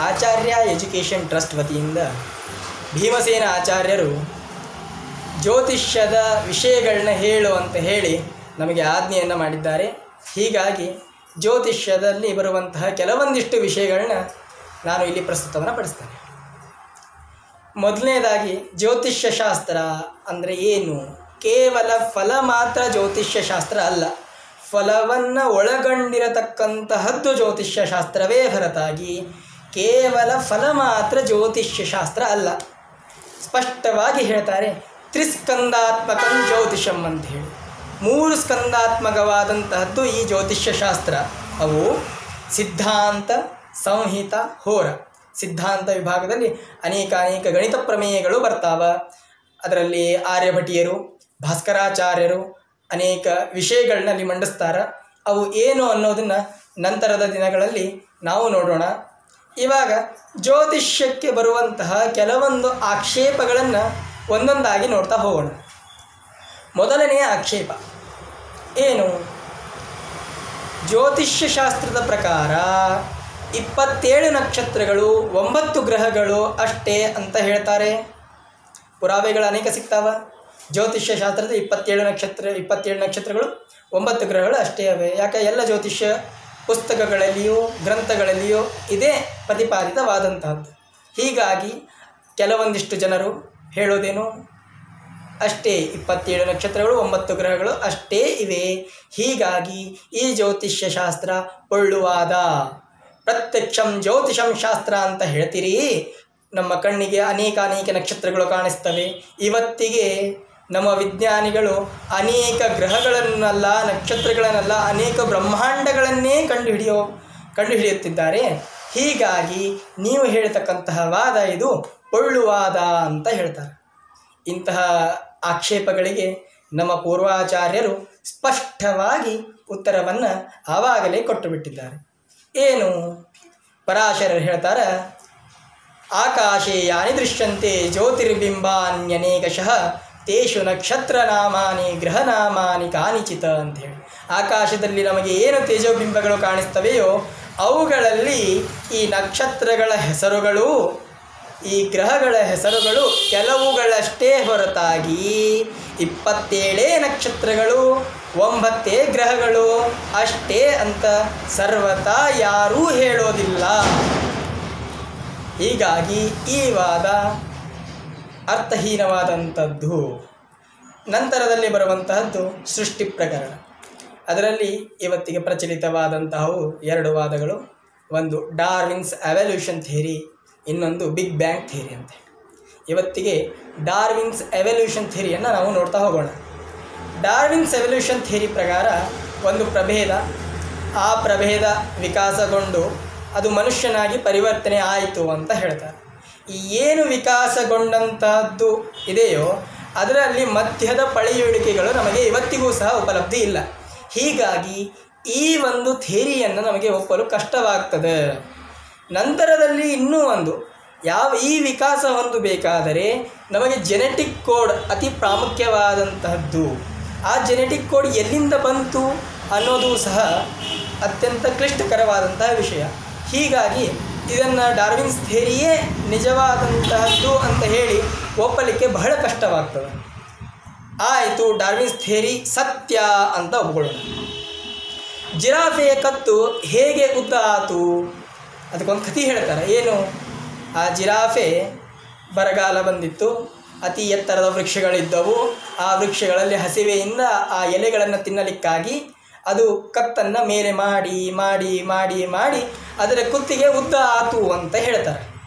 ಆಚಾರ್ಯ education trust ವತಿಯಿಂದ ಭೀಮಸೇನ ಆಚಾರ್ಯರು ಜ್ಯೋತಿಷ್ಯದ ವಿಷಯಗಳನ್ನ ಹೇಳು ಅಂತ ಹೇಳಿ ನಮಗೆ ಆಜ್ಞೆಯನ್ನು ಮಾಡಿದ್ದಾರೆ. ಹೀಗಾಗಿ ಜ್ಯೋತಿಷ್ಯದಲ್ಲಿ ಬರುವಂತಹ ಕೆಲವೊಂದಿಷ್ಟು ವಿಷಯಗಳನ್ನ ನಾನು ಇಲ್ಲಿ ಪ್ರಸ್ತುತವನ್ನು ಪಡಿಸ್ತೇನೆ. ಮೊದಲನೇದಾಗಿ ಜ್ಯೋತಿಷ್ಯ ಶಾಸ್ತ್ರ ಅಂದರೆ ಏನು? ಕೇವಲ ಫಲ ಮಾತ್ರ ಜ್ಯೋತಿಷ್ಯ ಶಾಸ್ತ್ರ ಅಲ್ಲ, ಫಲವನ್ನು ಒಳಗೊಂಡಿರತಕ್ಕಂತಹದ್ದು ಜ್ಯೋತಿಷ್ಯ ಶಾಸ್ತ್ರವೇ ಹೊರತಾಗಿ ಕೇವಲ ಫಲ ಮಾತ್ರ ಜ್ಯೋತಿಷ್ಯ ಶಾಸ್ತ್ರ ಅಲ್ಲ. ಸ್ಪಷ್ಟವಾಗಿ ಹೇಳ್ತಾರೆ, ತ್ರಿಸ್ಕಂದಾತ್ಮಕಂ ಜ್ಯೋತಿಷಂ ಅಂತ ಹೇಳಿ. 3 ಸ್ಕಂದಾತ್ಮಕವಾದಂತಹದ್ದು ಈ ಜ್ಯೋತಿಷ್ಯ ಶಾಸ್ತ್ರ. ಅವು ಸಿದ್ಧಾಂತ, ಸಂಹಿತ, ಹೋರ. ಸಿದ್ಧಾಂತ ವಿಭಾಗದಲ್ಲಿ ಅನೇಕ ಗಣಿತ ಪ್ರಮೇಯಗಳು ಬರ್ತಾವೆ. ಅದರಲ್ಲಿ ಆರ್ಯಭಟೀಯರು, ಭಾಸ್ಕರಾಚಾರ್ಯರು ಅನೇಕ ವಿಷಯಗಳನ್ನಲ್ಲಿ ಮಂಡಿಸ್ತಾರೆ. ಅವು ಏನು ಅನ್ನೋದನ್ನು ನಂತರದ ದಿನಗಳಲ್ಲಿ ನಾವು ನೋಡೋಣ. ಇವಾಗ ಜ್ಯೋತಿಷ್ಯಕ್ಕೆ ಬರುವಂತಹ ಕೆಲವೊಂದು ಆಕ್ಷೇಪಗಳನ್ನು ಒಂದೊಂದಾಗಿ ನೋಡ್ತಾ ಹೋಗೋಣ. ಮೊದಲನೆಯ ಆಕ್ಷೇಪ ಏನು? ಜ್ಯೋತಿಷ್ಯ ಶಾಸ್ತ್ರದ ಪ್ರಕಾರ 27 ನಕ್ಷತ್ರಗಳು 9 ಗ್ರಹಗಳು ಅಷ್ಟೇ ಅಂತ ಹೇಳ್ತಾರೆ. ಪುರಾವೆಗಳು ಅನೇಕ ಸಿಗ್ತಾವ. ಜ್ಯೋತಿಷ್ಯ ಶಾಸ್ತ್ರದ 27 ನಕ್ಷತ್ರಗಳು 9 ಗ್ರಹಗಳು ಅಷ್ಟೇ ಅವೆ. ಯಾಕೆ? ಎಲ್ಲ ಜ್ಯೋತಿಷ್ಯ ಪುಸ್ತಕಗಳಲ್ಲಿಯೂ ಗ್ರಂಥಗಳಲ್ಲಿಯೂ ಇದೇ ಪ್ರತಿಪಾದಿತವಾದಂತಹದ್ದು. ಹೀಗಾಗಿ ಕೆಲವೊಂದಿಷ್ಟು ಜನರು ಹೇಳೋದೇನು? ಅಷ್ಟೇ 27 ನಕ್ಷತ್ರಗಳು 9 ಗ್ರಹಗಳು ಅಷ್ಟೇ ಇವೆ. ಹೀಗಾಗಿ ಈ ಜ್ಯೋತಿಷ್ಯ ಶಾಸ್ತ್ರ ಪೊಳ್ಳುವಾದ. ಪ್ರತ್ಯಕ್ಷಂ ಜ್ಯೋತಿಷಂ ಶಾಸ್ತ್ರ ಅಂತ ಹೇಳ್ತೀರಿ. ನಮ್ಮ ಕಣ್ಣಿಗೆ ಅನೇಕ ನಕ್ಷತ್ರಗಳು ಕಾಣಿಸ್ತವೆ. ಇವತ್ತಿಗೆ ನಮ್ಮ ವಿಜ್ಞಾನಿಗಳು ಅನೇಕ ಗ್ರಹಗಳನ್ನಲ್ಲ, ನಕ್ಷತ್ರಗಳನ್ನಲ್ಲ, ಅನೇಕ ಬ್ರಹ್ಮಾಂಡಗಳನ್ನೇ ಕಂಡುಹಿಡಿಯುತ್ತಿದ್ದಾರೆ. ಹೀಗಾಗಿ ನೀವು ಹೇಳ್ತಕ್ಕಂತಹ ವಾದ ಇದು ಪೊಳ್ಳುವಾದ ಅಂತ ಹೇಳ್ತಾರೆ. ಇಂತಹ ಆಕ್ಷೇಪಗಳಿಗೆ ನಮ್ಮ ಪೂರ್ವಾಚಾರ್ಯರು ಸ್ಪಷ್ಟವಾಗಿ ಉತ್ತರವನ್ನು ಆವಾಗಲೇ ಕೊಟ್ಟು ಬಿಟ್ಟಿದ್ದಾರೆ. ಏನು? ಪರಾಶರರು ಹೇಳ್ತಾರೆ, ಆಕಾಶೇ ಯಾನಿ ದೃಶ್ಯಂತೆ ಜ್ಯೋತಿರ್ಬಿಂಬಾನ್ಯನೇಕಶಃ ತೇಷು ನಕ್ಷತ್ರನಾಮಾನಿ ಗ್ರಹನಾಮಾನಿ ಕಾನಿಚಿತ ಅಂಥೇಳಿ. ಆಕಾಶದಲ್ಲಿ ನಮಗೆ ಏನು ತೇಜೋಬಿಂಬಗಳು ಕಾಣಿಸ್ತವೆಯೋ ಅವುಗಳಲ್ಲಿ ಈ ನಕ್ಷತ್ರಗಳ ಹೆಸರುಗಳು, ಈ ಗ್ರಹಗಳ ಹೆಸರುಗಳು ಕೆಲವುಗಳಷ್ಟೇ ಹೊರತಾಗಿ 27 ನಕ್ಷತ್ರಗಳು 9 ಗ್ರಹಗಳು ಅಷ್ಟೇ ಅಂತ ಸರ್ವತಾ ಯಾರೂ ಹೇಳೋದಿಲ್ಲ. ಹೀಗಾಗಿ ಈ ವಾದ ಅರ್ಥಹೀನವಾದಂಥದ್ದು. ನಂತರದಲ್ಲಿ ಬರುವಂತಹದ್ದು ಸೃಷ್ಟಿ ಪ್ರಕರಣ. ಅದರಲ್ಲಿ ಇವತ್ತಿಗೆ ಪ್ರಚಲಿತವಾದಂತಹವು 2 ವಾದಗಳು. ಒಂದು ಡಾರ್ವಿನ್ಸ್ ಎವಲ್ಯೂಷನ್ ಥಿಯರಿ, ಇನ್ನೊಂದು ಬಿಗ್ ಬ್ಯಾಂಗ್ ಥಿಯರಿ ಅಂತ. ಇವತ್ತಿಗೆ ಡಾರ್ವಿನ್ಸ್ ಎವಲ್ಯೂಷನ್ ಥಿಯರಿಯನ್ನು ನಾವು ನೋಡ್ತಾ ಹೋಗೋಣ. ಡಾರ್ವಿನ್ಸ್ ಎವಲ್ಯೂಷನ್ ಥಿಯರಿ ಪ್ರಕಾರ ಒಂದು ಪ್ರಭೇದ, ಆ ಪ್ರಭೇದ ವಿಕಾಸಗೊಂಡು ಅದು ಮನುಷ್ಯನಾಗಿ ಪರಿವರ್ತನೆ ಆಯಿತು ಅಂತ ಹೇಳ್ತಾರೆ. ಈ ಏನು ವಿಕಾಸಗೊಂಡಂತಹದ್ದು ಇದೆಯೋ ಅದರಲ್ಲಿ ಮಧ್ಯದ ಪಳೆಯುಳಿಕೆಗಳು ನಮಗೆ ಇವತ್ತಿಗೂ ಸಹ ಉಪಲಬ್ಧಿ ಇಲ್ಲ. ಹೀಗಾಗಿ ಈ ಒಂದು ಥಿಯರಿಯನ್ನು ನಮಗೆ ಒಪ್ಪಲು ಕಷ್ಟವಾಗ್ತದೆ. ನಂತರದಲ್ಲಿ ಇನ್ನೂ ಒಂದು, ಈ ವಿಕಾಸ ಹೊಂದಬೇಕಾದರೆ ನಮಗೆ ಜೆನೆಟಿಕ್ ಕೋಡ್ ಅತಿ ಪ್ರಾಮುಖ್ಯವಾದಂತಹದ್ದು. ಆ ಜೆನೆಟಿಕ್ ಕೋಡ್ ಎಲ್ಲಿಂದ ಬಂತು ಅನ್ನೋದು ಸಹ ಅತ್ಯಂತ ಕ್ಲಿಷ್ಟಕರವಾದಂತಹ ವಿಷಯ. ಹೀಗಾಗಿ ಇದನ್ನು ಡಾರ್ವಿನ್ಸ್ ಥಿಯರಿಯೇ ನಿಜವಾದಂತಹದ್ದು ಅಂತ ಹೇಳಿ ಒಪ್ಪಲಿಕ್ಕೆ ಬಹಳ ಕಷ್ಟವಾಗ್ತದೆ. ಆಯಿತು, ಡಾರ್ವಿನ್ಸ್ ಥಿಯರಿ ಸತ್ಯ ಅಂತ ಒಪ್ಕೊಳ್ಳೋಣ. ಜಿರಾಫೆಯ ಕತ್ತು ಹೇಗೆ ಉದ್ದ ಆಯಿತು? ಅದಕ್ಕೊಂದು ಕಥೆ ಹೇಳ್ತಾರೆ. ಏನು? ಆ ಜಿರಾಫೆ ಬರಗಾಲ ಬಂದಿತ್ತು, ಅತಿ ಎತ್ತರದ ವೃಕ್ಷಗಳಿದ್ದವು. ಆ ವೃಕ್ಷಗಳಲ್ಲಿ ಹಸಿವೆಯಿಂದ ಆ ಎಲೆಗಳನ್ನು ತಿನ್ನಲಿಕ್ಕಾಗಿ ಅದು ಕತ್ತನ್ನು ಮೇಲೆ ಮಾಡಿ ಮಾಡಿ ಮಾಡಿ ಮಾಡಿ ಅದರ ಕುತ್ತಿಗೆ ಉದ್ದ ಆತು ಅಂತ ಹೇಳ್ತಾರೆ.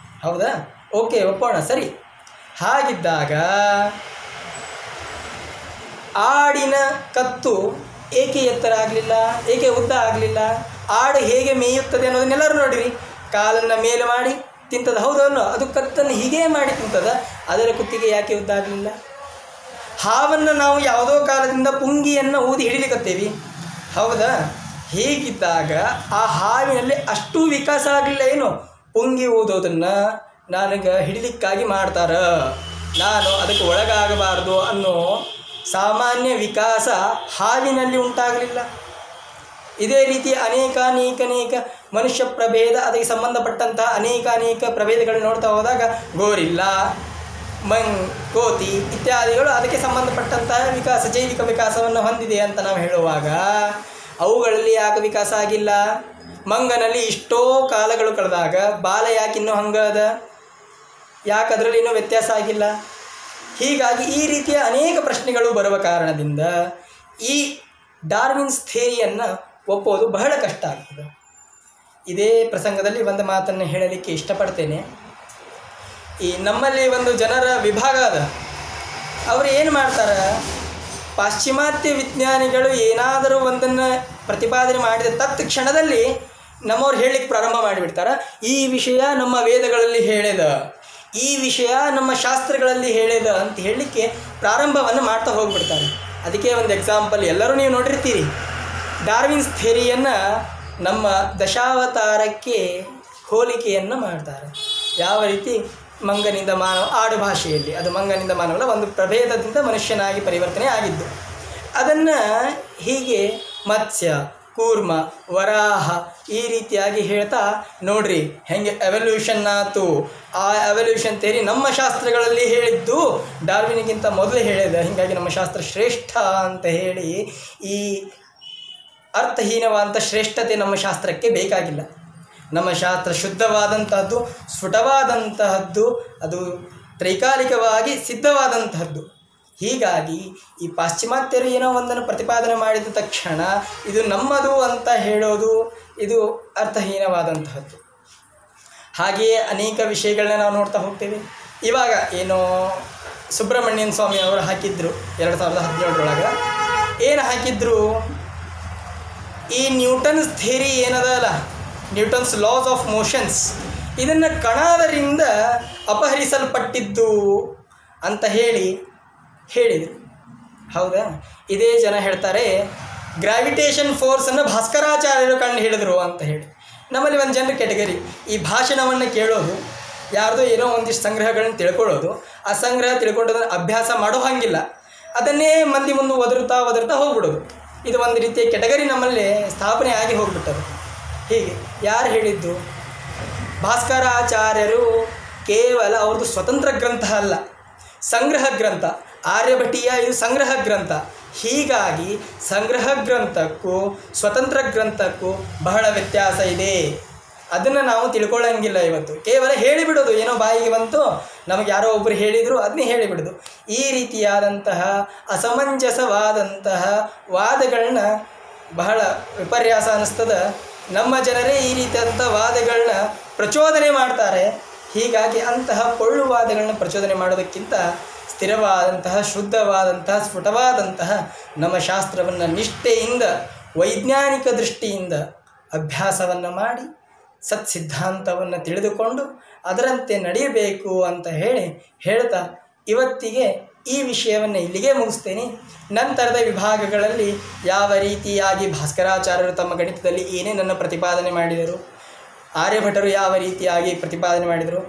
ಹೌದಾ? ಓಕೆ, ಒಪ್ಪೋಣ, ಸರಿ. ಹಾಗಿದ್ದಾಗ ಆಡಿನ ಕತ್ತು ಏಕೆ ಎತ್ತರ ಆಗಲಿಲ್ಲ, ಏಕೆ ಉದ್ದ ಆಗಲಿಲ್ಲ? ಆಡು ಹೇಗೆ ಮೇಯುತ್ತದೆ ಅನ್ನೋದನ್ನೆಲ್ಲರೂ ನೋಡಿರಿ. ಕಾಲನ್ನು ಮೇಲೆ ಮಾಡಿ ತಿಂತದ, ಹೌದನ್ನು? ಅದು ಕತ್ತನ್ನು ಹೀಗೇ ಮಾಡಿ ತಿಂತದ, ಅದರ ಕುತ್ತಿಗೆ ಯಾಕೆ ಉದ್ದ ಆಗಲಿಲ್ಲ? ಹಾವನ್ನು ನಾವು ಯಾವುದೋ ಕಾಲದಿಂದ ಪುಂಗಿಯನ್ನು ಊದಿ ಹಿಡಿಲಿಕ್ಕತ್ತೇವೆ, ಹೌದಾ? ಹೀಗಿದ್ದಾಗ ಆ ಹಾವಿನಲ್ಲಿ ಅಷ್ಟು ವಿಕಾಸ ಆಗಲಿಲ್ಲ. ಏನು? ಪುಂಗಿ ಊದೋದನ್ನು ನನಗೆ ಹಿಡಿಲಿಕ್ಕಾಗಿ ಮಾಡ್ತಾರ, ನಾನು ಅದಕ್ಕೆ ಒಳಗಾಗಬಾರ್ದು ಅನ್ನೋ ಸಾಮಾನ್ಯ ವಿಕಾಸ ಹಾವಿನಲ್ಲಿ ಉಂಟಾಗಲಿಲ್ಲ. ಇದೇ ರೀತಿ ಅನೇಕ ಮನುಷ್ಯ ಪ್ರಭೇದ, ಅದಕ್ಕೆ ಸಂಬಂಧಪಟ್ಟಂತಹ ಅನೇಕ ಪ್ರಭೇದಗಳು ನೋಡ್ತಾ ಹೋದಾಗ ಗೋರಿಲ್ಲಾ, ಕೋತಿ ಇತ್ಯಾದಿಗಳು ಅದಕ್ಕೆ ಸಂಬಂಧಪಟ್ಟಂತಹ ಜೈವಿಕ ವಿಕಾಸವನ್ನು ಹೊಂದಿದೆ ಅಂತ ನಾವು ಹೇಳುವಾಗ ಅವುಗಳಲ್ಲಿ ಯಾಕೆ ವಿಕಾಸ ಆಗಿಲ್ಲ? ಮಂಗನಲ್ಲಿ ಇಷ್ಟೋ ಕಾಲಗಳು ಕಳೆದಾಗ ಬಾಲ ಯಾಕೆ ಇನ್ನೂ ಹಂಗದ? ಯಾಕೆ ಅದರಲ್ಲಿ ಇನ್ನೂ ವ್ಯತ್ಯಾಸ ಆಗಿಲ್ಲ? ಹೀಗಾಗಿ ಈ ರೀತಿಯ ಅನೇಕ ಪ್ರಶ್ನೆಗಳು ಬರುವ ಕಾರಣದಿಂದ ಈ ಡಾರ್ವಿನ್ಸ್ ಥಿಯರಿಯನ್ನು ಒಪ್ಪೋದು ಬಹಳ ಕಷ್ಟ ಆಗ್ತದೆ. ಇದೇ ಪ್ರಸಂಗದಲ್ಲಿ ಒಂದು ಮಾತನ್ನು ಹೇಳಲಿಕ್ಕೆ ಇಷ್ಟಪಡ್ತೇನೆ. ಈ ನಮ್ಮಲ್ಲಿ ಒಂದು ಜನರ ವಿಭಾಗ ಅದ. ಅವರು ಏನು ಮಾಡ್ತಾರೆ, ಪಾಶ್ಚಿಮಾತ್ಯ ವಿಜ್ಞಾನಿಗಳು ಏನಾದರೂ ಒಂದನ್ನು ಪ್ರತಿಪಾದನೆ ಮಾಡಿದ ತತ್ಕ್ಷಣದಲ್ಲಿ ನಮ್ಮವ್ರು ಹೇಳಲಿಕ್ಕೆ ಪ್ರಾರಂಭ ಮಾಡಿಬಿಡ್ತಾರೆ. ಈ ವಿಷಯ ನಮ್ಮ ವೇದಗಳಲ್ಲಿ ಹೇಳಿದ, ಈ ವಿಷಯ ನಮ್ಮ ಶಾಸ್ತ್ರಗಳಲ್ಲಿ ಹೇಳಿದ ಅಂತ ಹೇಳಲಿಕ್ಕೆ ಪ್ರಾರಂಭವನ್ನು ಮಾಡ್ತಾ ಹೋಗಿಬಿಡ್ತಾರೆ. ಅದಕ್ಕೆ ಒಂದು ಎಕ್ಸಾಂಪಲ್ ಎಲ್ಲರೂ ನೀವು ನೋಡಿರ್ತೀರಿ. ಡಾರ್ವಿನ್ಸ್ ಥಿಯರಿಯನ್ನು ನಮ್ಮ ದಶಾವತಾರಕ್ಕೆ ಹೋಲಿಕೆಯನ್ನು ಮಾಡ್ತಾರೆ. ಯಾವ ರೀತಿ ಮಂಗನಿಂದ ಮಾನವ, ಆಡು ಭಾಷೆಯಲ್ಲಿ ಅದು ಮಂಗನಿಂದ ಮಾನವನ ಒಂದು ಪ್ರಭೇದದಿಂದ ಮನುಷ್ಯನಾಗಿ ಪರಿವರ್ತನೆ ಆಗಿದ್ದು, ಅದನ್ನು ಹೀಗೆ ಮತ್ಸ್ಯ, ಕೂರ್ಮ, ವರಾಹ ಈ ರೀತಿಯಾಗಿ ಹೇಳ್ತಾ ನೋಡ್ರಿ ಹೆಂಗೆ ಎವಲ್ಯೂಷನ್ ಆಯಿತು. ಆ ಎವಲ್ಯೂಷನ್ ಥಿಯರಿ ನಮ್ಮ ಶಾಸ್ತ್ರಗಳಲ್ಲಿ ಹೇಳಿದ್ದು ಡಾರ್ವಿನಿಗಿಂತ ಮೊದಲು ಹೇಳಿದ, ಹೀಗಾಗಿ ನಮ್ಮ ಶಾಸ್ತ್ರ ಶ್ರೇಷ್ಠ ಅಂತ ಹೇಳಿ ಈ ಅರ್ಥಹೀನವಾದಂಥ ಶ್ರೇಷ್ಠತೆ ನಮ್ಮ ಶಾಸ್ತ್ರಕ್ಕೆ ಬೇಕಾಗಿಲ್ಲ. ನಮ್ಮ ಶಾಸ್ತ್ರ ಶುದ್ಧವಾದಂತಹದ್ದು, ಸ್ಫುಟವಾದಂತಹದ್ದು, ಅದು ತ್ರೈಕಾಲಿಕವಾಗಿ ಸಿದ್ಧವಾದಂತಹದ್ದು. ಹೀಗಾಗಿ ಈ ಪಾಶ್ಚಿಮಾತ್ಯರು ಏನೋ ಒಂದನ್ನು ಪ್ರತಿಪಾದನೆ ಮಾಡಿದ ತಕ್ಷಣ ಇದು ನಮ್ಮದು ಅಂತ ಹೇಳೋದು ಇದು ಅರ್ಥಹೀನವಾದಂತಹದ್ದು. ಹಾಗೆಯೇ ಅನೇಕ ವಿಷಯಗಳನ್ನ ನಾವು ನೋಡ್ತಾ ಹೋಗ್ತೇವೆ. ಇವಾಗ ಏನೋ ಸುಬ್ರಹ್ಮಣ್ಯನ್ ಸ್ವಾಮಿ ಅವರು ಹಾಕಿದ್ರು 2017 ಏನು ಹಾಕಿದ್ರು, ಈ ನ್ಯೂಟನ್ಸ್ ಥಿಯರಿ ಏನದಲ್ಲ, ನ್ಯೂಟನ್ಸ್ ಲಾಸ್ ಆಫ್ ಮೋಷನ್ಸ್, ಇದನ್ನು ಕಣಾದರಿಂದ ಅಪಹರಿಸಲ್ಪಟ್ಟಿದ್ದು ಅಂತ ಹೇಳಿದರು. ಹೌದಾ? ಇದೇ ಜನ ಹೇಳ್ತಾರೆ ಗ್ರಾವಿಟೇಷನ್ ಫೋರ್ಸನ್ನು ಭಾಸ್ಕರಾಚಾರ್ಯರು ಕಂಡು ಹಿಡಿದ್ರು ಅಂತ ಹೇಳಿ. ನಮ್ಮಲ್ಲಿ ಒಂದು ಜನರ ಕೆಟಗರಿ ಈ ಭಾಷಣವನ್ನು ಕೇಳೋದು, ಯಾರ್ದೋ ಏನೋ ಒಂದಿಷ್ಟು ಸಂಗ್ರಹಗಳನ್ನು ತಿಳ್ಕೊಳ್ಳೋದು, ಆ ಸಂಗ್ರಹ ತಿಳ್ಕೊಂಡೋದನ್ನು ಅಭ್ಯಾಸ ಮಾಡೋ ಹಾಗಿಲ್ಲ, ಅದನ್ನೇ ಮಂದಿ ಮುಂದೆ ಒದರುತ್ತಾ ಹೋಗ್ಬಿಡೋದು. ಇದು ಒಂದು ರೀತಿಯ ಕೆಟಗರಿ ನಮ್ಮಲ್ಲಿ ಸ್ಥಾಪನೆ ಆಗಿ ಹೋಗ್ಬಿಟ್ಟದು. ಹೀಗೆ ಯಾರು ಹೇಳಿದ್ದು? ಭಾಸ್ಕರಾಚಾರ್ಯರು ಕೇವಲ ಅವ್ರದ್ದು ಸ್ವತಂತ್ರ ಗ್ರಂಥ ಅಲ್ಲ, ಸಂಗ್ರಹ ಗ್ರಂಥ. ಆರ್ಯಭಟೀಯ ಇದು ಸಂಗ್ರಹ ಗ್ರಂಥ. ಹೀಗಾಗಿ ಸಂಗ್ರಹ ಗ್ರಂಥಕ್ಕೂ ಸ್ವತಂತ್ರ ಗ್ರಂಥಕ್ಕೂ ಬಹಳ ವ್ಯತ್ಯಾಸ ಇದೆ. ಅದನ್ನು ನಾವು ತಿಳ್ಕೊಳ್ಳೋಂಗಿಲ್ಲ. ಇವತ್ತು ಕೇವಲ ಹೇಳಿಬಿಡೋದು, ಏನೋ ಬಾಯಿಗೆ ಬಂತು, ನಮಗೆ ಯಾರೋ ಒಬ್ಬರು ಹೇಳಿದರು, ಅದನ್ನೇ ಹೇಳಿಬಿಡೋದು. ಈ ರೀತಿಯಾದಂತಹ ಅಸಮಂಜಸವಾದಂತಹ ವಾದಗಳನ್ನ ಬಹಳ ವಿಪರ್ಯಾಸ ಅನ್ನಿಸ್ತದೆ. ನಮ್ಮ ಜನರೇ ಈ ರೀತಿಯಾದಂಥ ವಾದಗಳನ್ನ ಪ್ರಚೋದನೆ ಮಾಡ್ತಾರೆ. ಹೀಗಾಗಿ ಅಂತಹ ಪೊಳ್ಳು ವಾದಗಳನ್ನ ಪ್ರಚೋದನೆ ಮಾಡೋದಕ್ಕಿಂತ ಸ್ಥಿರವಾದಂತಹ, ಶುದ್ಧವಾದಂತಹ, ಸ್ಫುಟವಾದಂತಹ ನಮ್ಮ ಶಾಸ್ತ್ರವನ್ನು ನಿಷ್ಠೆಯಿಂದ, ವೈಜ್ಞಾನಿಕ ದೃಷ್ಟಿಯಿಂದ ಅಭ್ಯಾಸವನ್ನು ಮಾಡಿ ಸತ್ಸಿದ್ಧಾಂತವನ್ನು ತಿಳಿದುಕೊಂಡು ಅದರಂತೆ ನಡೆಯಬೇಕು ಅಂತ ಹೇಳ್ತಾ ಇವತ್ತಿಗೆ ಈ ವಿಷಯವನ್ನು ಇಲ್ಲಿಗೆ ಮುಗಿಸ್ತೇನೆ. ನಂತರದ ವಿಭಾಗಗಳಲ್ಲಿ ಯಾವ ರೀತಿಯಾಗಿ ಭಾಸ್ಕರಾಚಾರ್ಯರು ತಮ್ಮ ಗಣಿತದಲ್ಲಿ ಏನೇನನ್ನು ಪ್ರತಿಪಾದನೆ ಮಾಡಿದರು, ಆರ್ಯಭಟರು ಯಾವ ರೀತಿಯಾಗಿ ಪ್ರತಿಪಾದನೆ ಮಾಡಿದರು,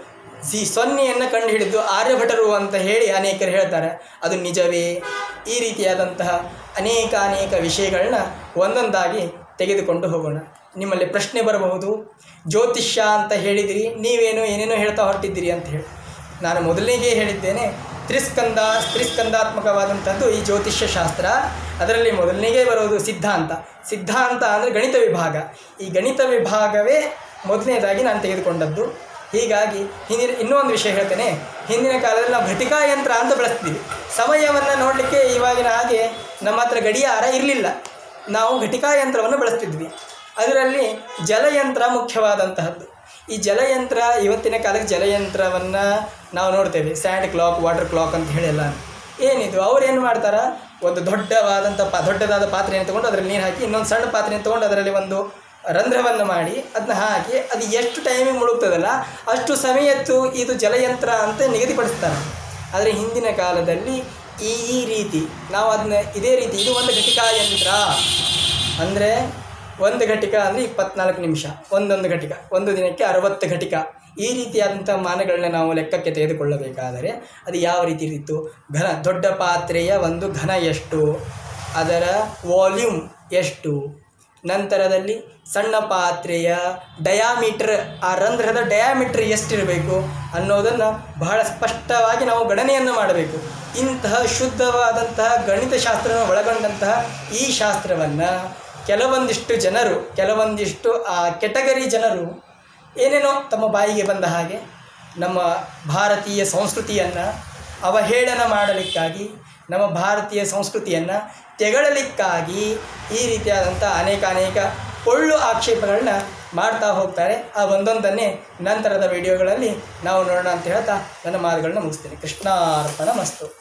ಸೊನ್ನೆಯನ್ನು ಕಂಡುಹಿಡಿದು ಆರ್ಯಭಟರು ಅಂತ ಹೇಳಿ ಅನೇಕರು ಹೇಳ್ತಾರೆ, ಅದು ನಿಜವೇ? ಈ ರೀತಿಯಾದಂತಹ ಅನೇಕ ವಿಷಯಗಳನ್ನ ಒಂದೊಂದಾಗಿ ತೆಗೆದುಕೊಂಡು ಹೋಗೋಣ. ನಿಮ್ಮಲ್ಲಿ ಪ್ರಶ್ನೆ ಬರಬಹುದು, ಜ್ಯೋತಿಷ್ಯ ಅಂತ ಹೇಳಿದಿರಿ, ನೀವೇನು ಏನೇನೋ ಹೇಳ್ತಾ ಹೊರಟಿದ್ದೀರಿ ಅಂತ ಹೇಳಿ. ನಾನು ಮೊದಲಿಗೆ ಹೇಳಿದ್ದೇನೆ, ತ್ರಿಸ್ಕಂದಾತ್ಮಕವಾದಂಥದ್ದು ಈ ಜ್ಯೋತಿಷ್ಯ ಶಾಸ್ತ್ರ. ಅದರಲ್ಲಿ ಮೊದಲನೇಗೆ ಬರೋದು ಸಿದ್ಧಾಂತ ಅಂದರೆ ಗಣಿತ ವಿಭಾಗ. ಈ ಗಣಿತ ವಿಭಾಗವೇ ಮೊದಲನೇದಾಗಿ ನಾನು ತೆಗೆದುಕೊಂಡದ್ದು. ಹೀಗಾಗಿ ಇನ್ನೂ ಒಂದು ವಿಷಯ ಹೇಳ್ತೇನೆ. ಹಿಂದಿನ ಕಾಲದಲ್ಲಿ ನಾವು ಘಟಿಕಾ ಯಂತ್ರ ಅಂತ ಬಳಸ್ತೀವಿ. ಸಮಯವನ್ನು ನೋಡಲಿಕ್ಕೆ ಇವಾಗಿನ ಹಾಗೆ ನಮ್ಮ ಹತ್ರ ಗಡಿಯಾರ ಇರಲಿಲ್ಲ, ನಾವು ಘಟಿಕಾ ಯಂತ್ರವನ್ನು ಬಳಸ್ತಿದ್ವಿ. ಅದರಲ್ಲಿ ಜಲಯಂತ್ರ ಮುಖ್ಯವಾದಂತಹದ್ದು. ಈ ಜಲಯಂತ್ರ, ಇವತ್ತಿನ ಕಾಲಕ್ಕೆ ಜಲಯಂತ್ರವನ್ನು ನಾವು ನೋಡ್ತೇವೆ, ಸ್ಯಾಂಡ್ ಕ್ಲಾಕ್, ವಾಟರ್ ಕ್ಲಾಕ್ ಅಂತ ಹೇಳಿಲ್ಲ. ಏನಿದು, ಅವ್ರು ಏನು ಮಾಡ್ತಾರೆ, ಒಂದು ದೊಡ್ಡದಾದ ಪಾತ್ರೆಯನ್ನು ತೊಗೊಂಡು ಅದರಲ್ಲಿ ನೀರು ಹಾಕಿ, ಇನ್ನೊಂದು ಸಣ್ಣ ಪಾತ್ರೆಯನ್ನು ತೊಗೊಂಡು ಅದರಲ್ಲಿ ಒಂದು ರಂಧ್ರವನ್ನು ಮಾಡಿ ಅದನ್ನ ಹಾಕಿ ಅದು ಎಷ್ಟು ಟೈಮಿಗೆ ಮುಳುಗ್ತದಲ್ಲ ಅಷ್ಟು ಸಮಯತ್ತು ಇದು ಜಲಯಂತ್ರ ಅಂತ ನಿಗದಿಪಡಿಸ್ತಾರೆ. ಆದರೆ ಹಿಂದಿನ ಕಾಲದಲ್ಲಿ ಈ ರೀತಿ ನಾವು ಅದನ್ನ ಇದೇ ರೀತಿ, ಇದು ಒಂದು ಘಟಿಕಾ ಯಂತ್ರ ಅಂದರೆ ಒಂದು ಘಟಿಕ ಅಂದರೆ 24 ನಿಮಿಷ, ಒಂದೊಂದು ಘಟಿಕ, ಒಂದು ದಿನಕ್ಕೆ 60 ಘಟಿಕ. ಈ ರೀತಿಯಾದಂಥ ಮಾನಗಳನ್ನ ನಾವು ಲೆಕ್ಕಕ್ಕೆ ತೆಗೆದುಕೊಳ್ಳಬೇಕಾದರೆ ಅದು ಯಾವ ರೀತಿ ಇತ್ತು, ದೊಡ್ಡ ಪಾತ್ರೆಯ ಒಂದು ಘನ ಎಷ್ಟು, ಅದರ ವಾಲ್ಯೂಮ್ ಎಷ್ಟು, ನಂತರದಲ್ಲಿ ಸಣ್ಣ ಪಾತ್ರೆಯ ಡಯಾಮೀಟರ್, ಆ ರಂಧ್ರದ ಡಯಾಮೀಟರ್ ಎಷ್ಟಿರಬೇಕು ಅನ್ನೋದನ್ನು ಬಹಳ ಸ್ಪಷ್ಟವಾಗಿ ನಾವು ಗಣನೆಯನ್ನು ಮಾಡಬೇಕು. ಇಂತಹ ಶುದ್ಧವಾದಂತಹ ಗಣಿತಶಾಸ್ತ್ರವನ್ನು ಒಳಗೊಂಡಂತಹ ಈ ಶಾಸ್ತ್ರವನ್ನು ಕೆಲವೊಂದಿಷ್ಟು ಜನರು, ಕೆಲವೊಂದಿಷ್ಟು ಆ ಕೆಟಗರಿ ಜನರು ಏನೇನೋ ತಮ್ಮ ಬಾಯಿಗೆ ಬಂದ ಹಾಗೆ ನಮ್ಮ ಭಾರತೀಯ ಸಂಸ್ಕೃತಿಯನ್ನು ಅವಹೇಳನ ಮಾಡಲಿಕ್ಕಾಗಿ, ನಮ್ಮ ಭಾರತೀಯ ಸಂಸ್ಕೃತಿಯನ್ನು ತೆಗಳಲಿಕ್ಕಾಗಿ ಈ ರೀತಿಯಾದಂಥ ಅನೇಕ ಪೊಳ್ಳು ಆಕ್ಷೇಪಗಳನ್ನ ಮಾಡ್ತಾ ಹೋಗ್ತಾರೆ. ಆ ಒಂದೊಂದನ್ನೇ ನಂತರದ ವಿಡಿಯೋಗಳಲ್ಲಿ ನಾವು ನೋಡೋಣ ಅಂತ ಹೇಳ್ತಾ ನನ್ನ ಮಾತುಗಳನ್ನ ಮುಗಿಸ್ತೀನಿ. ಕೃಷ್ಣಾರ್ಪಣ ಮಸ್ತು.